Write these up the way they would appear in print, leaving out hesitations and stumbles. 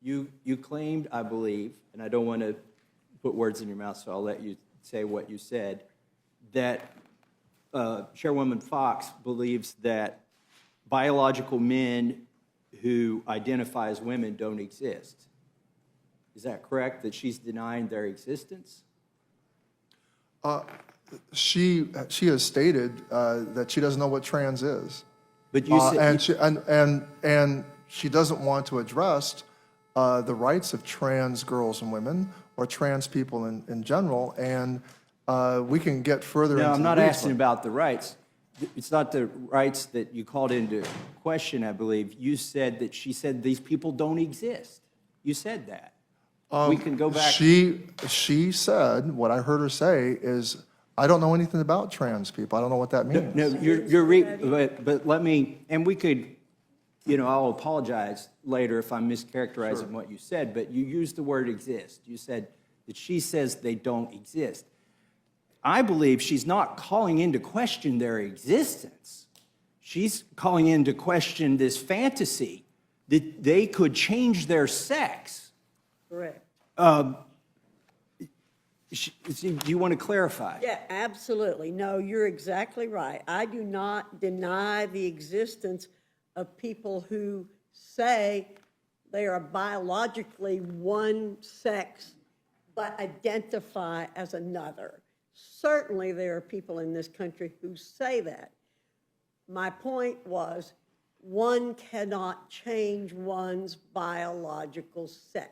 You claimed, I believe, and I don't want to put words in your mouth, so I'll let you say what you said, that Chairwoman Fox believes that biological men who identify as women don't exist. Is that correct, that she's denying their existence? She has stated that she doesn't know what trans is. But you said... and she doesn't want to address the rights of trans girls and women or trans people in general, and we can get further into No, I'm not the weeds, asking about the rights. It's not the rights that you called into question, I believe. You said that she said these people don't exist. You said that. We can go back. She said, what I heard her say is, I don't know anything about trans people. I don't know what that means. No, but let me, and we could, I'll apologize later if I'm mischaracterizing what you said, but you used the word exist. You said that she says they don't exist. I believe she's not calling into question their existence. She's calling into question this fantasy that they could change their sex. Correct. Do you want to clarify? Yeah, absolutely. No, you're exactly right. I do not deny the existence of people who say they are biologically one sex but identify as another. Certainly there are people in this country who say that. My point was, one cannot change one's biological sex.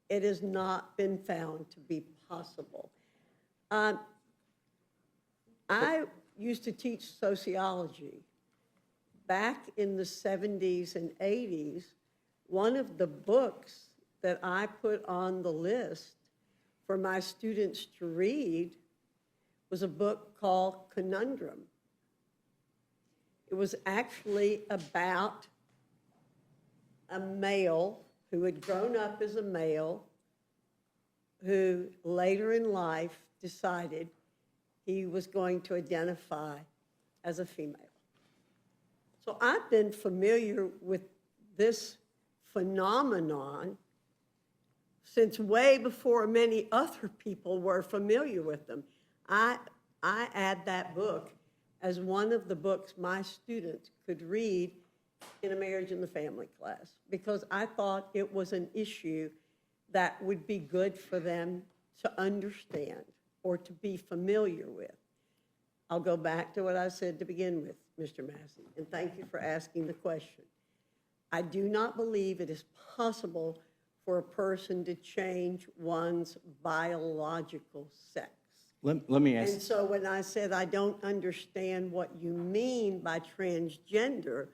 It has not been found to be possible. I used to teach sociology. Back in the 70s and 80s, one of the books that I put on the list for my students to read was a book called Conundrum. It was actually about a male who had grown up as a male who later in life decided he was going to identify as a female. So I've been familiar with this phenomenon since way before many other people were familiar with them. I add that book as one of the books my students could read in a marriage and the family class because I thought it was an issue that would be good for them to understand or to be familiar with. I'll go back to what I said to begin with, Mr. Massey, and thank you for asking the question. I do not believe it is possible for a person to change one's biological sex. Let me ask. And so when I said I don't understand what you mean by transgender,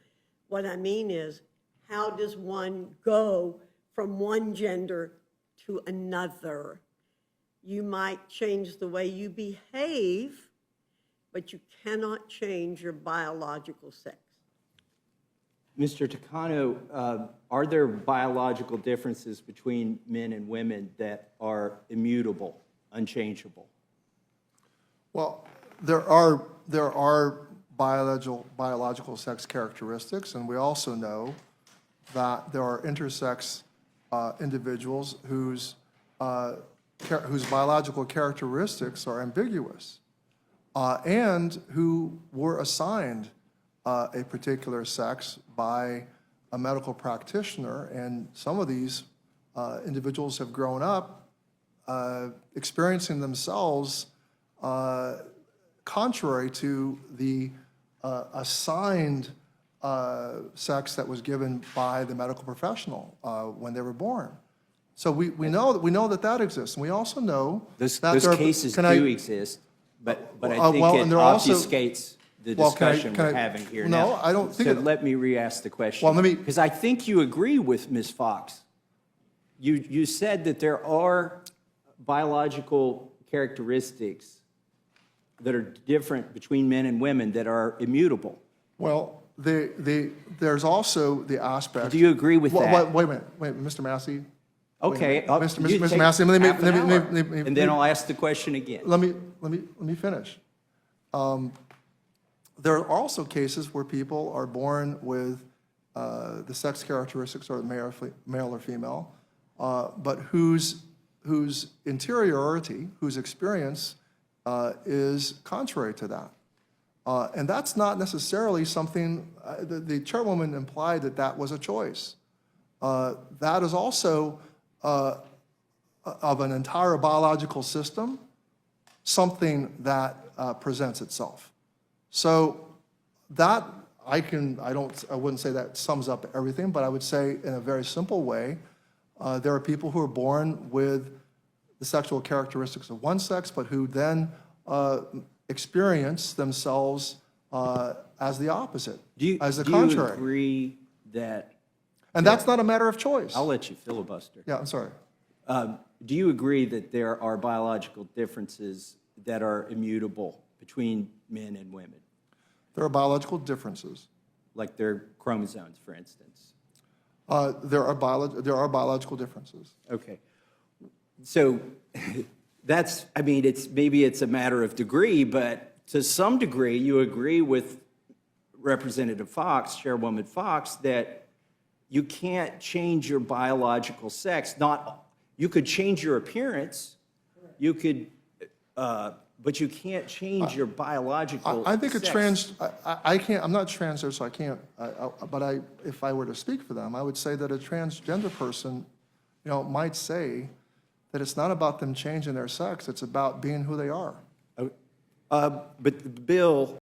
what I mean is, how does one go from one gender to another? You might change the way you behave, but you cannot change your biological sex. Mr. Takano, are there biological differences between men and women that are immutable, unchangeable? Well, there are biological sex characteristics, and we also know that there are intersex individuals whose biological characteristics are ambiguous and who were assigned a particular sex by a medical practitioner, and some of these individuals have grown up experiencing themselves contrary to the assigned sex that was given by the medical professional when they were born. So we know that exists, and we also know Those that cases do exist, but I think well, it and there are also- obfuscates the discussion we're having here no, now. I don't think So it- let me re-ask the question. Well, let me- Because I think you agree with Ms. Fox. You said that there are biological characteristics that are different between men and women that are immutable. Well, there's also the aspect. Do you agree with that? Wait a minute, Mr. Massey. Okay. Mr. Massey, let me, and then I'll ask the question again. let me finish. There are also cases where people are born with the sex characteristics are male or female, but whose interiority, whose experience is contrary to that. And that's not necessarily something, the chairwoman implied that that was a choice. That is also of an entire biological system, something that presents itself. So that I wouldn't say that sums up everything, but I would say in a very simple way, there are people who are born with the sexual characteristics of one sex, but who then experience themselves as the opposite, as the contrary. Do you agree that, And that's not a matter of choice. I'll let you filibuster. Yeah, I'm sorry. Do you agree that there are biological differences that are immutable between men and women? There are biological differences. Like their chromosomes, for instance? There are biological differences. Okay. So that's, I mean, maybe it's a matter of degree, but to some degree, you agree with Representative Fox, Chairwoman Fox, that you can't change your biological sex. You could change your appearance, you could, but you can't change your biological I think sex. I can't, I'm not transgender, so I can't, but if I were to speak for them, I would say that a transgender person, might say that it's not about them changing their sex, it's about being who they are. But the bill